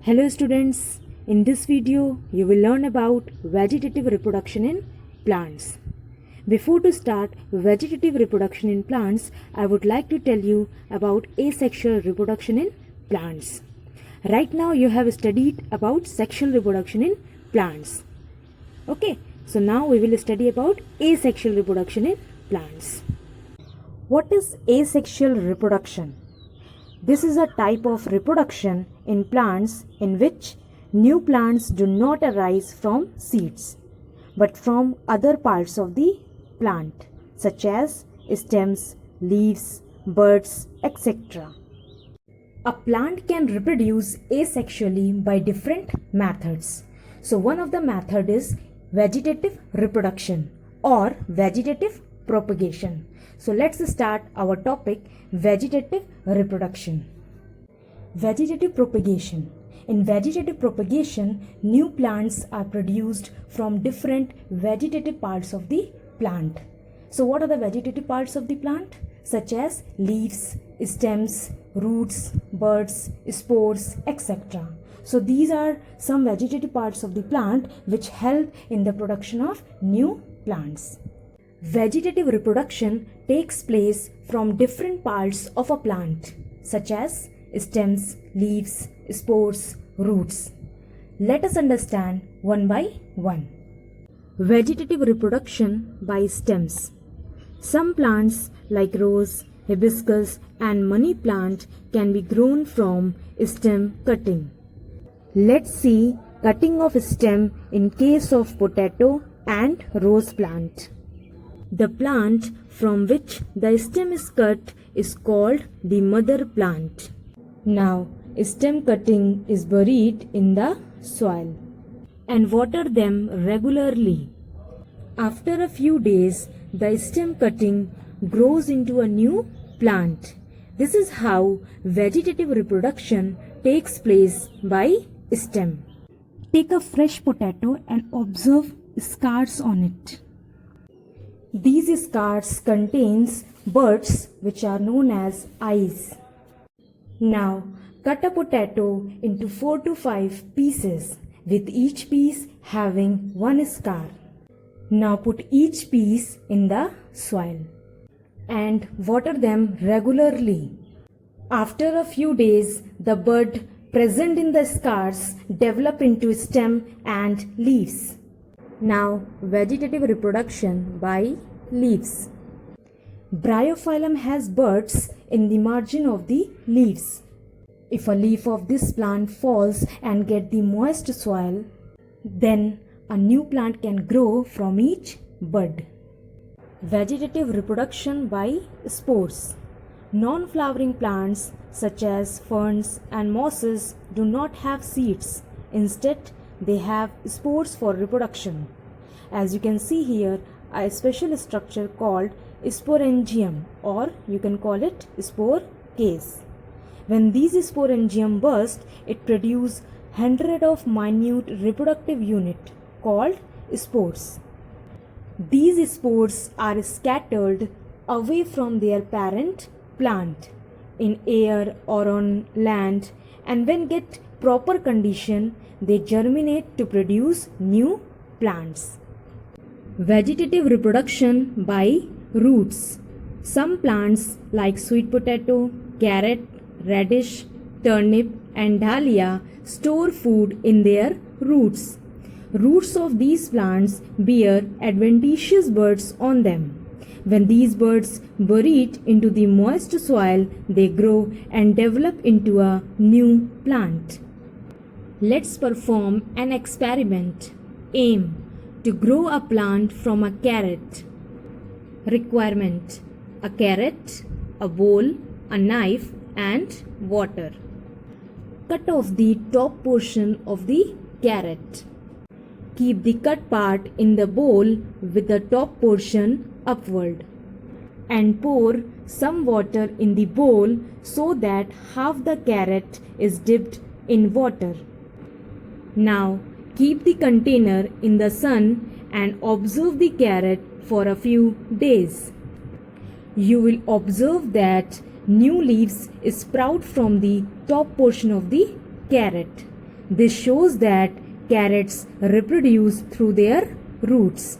Hello students, in this video you will learn about vegetative reproduction in plants. Before to start vegetative reproduction in plants, I would like to tell you about asexual reproduction in plants. Right now you have studied about sexual reproduction in plants. Okay, so now we will study about asexual reproduction in plants. What is asexual reproduction? This is a type of reproduction in plants in which new plants do not arise from seeds, but from other parts of the plant, such as stems, leaves, buds, etc. A plant can reproduce asexually by different methods. So one of the method is vegetative reproduction or vegetative propagation. So let's start our topic, vegetative reproduction. Vegetative propagation. In vegetative propagation, new plants are produced from different vegetative parts of the plant. So what are the vegetative parts of the plant? Such as leaves, stems, roots, buds, spores, etc. So these are some vegetative parts of the plant which help in the production of new plants. Vegetative reproduction takes place from different parts of a plant, such as stems, leaves, spores, roots. Let us understand one by one. Vegetative reproduction by stems. Some plants like rose, hibiscus and money plant can be grown from stem cutting. Let's see cutting of stem in case of potato and rose plant. The plant from which the stem is cut is called the mother plant. Now, stem cutting is buried in the soil and water them regularly. After a few days, the stem cutting grows into a new plant. This is how vegetative reproduction takes place by stem. Take a fresh potato and observe scars on it. These scars contains buds which are known as eyes. Now cut a potato into 4 to 5 pieces with each piece having one scar. Now put each piece in the soil and water them regularly. After a few days, the bud present in the scars develop into stem and leaves. Now, vegetative reproduction by leaves. Bryophyllum has buds in the margin of the leaves. If a leaf of this plant falls and get the moist soil, then a new plant can grow from each bud. Vegetative reproduction by spores. Non-flowering plants such as ferns and mosses do not have seeds. Instead, they have spores for reproduction. As you can see here, a special structure called sporangium, or you can call it spore case. When these sporangium burst, it produces hundreds of minute reproductive units called spores. These spores are scattered away from their parent plant in air or on land, and when get proper condition, they germinate to produce new plants. Vegetative reproduction by roots. Some plants like sweet potato, carrot, radish, turnip and dahlia store food in their roots. Roots of these plants bear adventitious buds on them. When these buds buried into the moist soil, they grow and develop into a new plant. Let's perform an experiment. Aim: to grow a plant from a carrot. Requirement: a carrot, a bowl, a knife and water. Cut off the top portion of the carrot. Keep the cut part in the bowl with the top portion upward and pour some water in the bowl so that half the carrot is dipped in water. Now keep the container in the sun and observe the carrot for a few days. You will observe that new leaves sprout from the top portion of the carrot. This shows that carrots reproduce through their roots.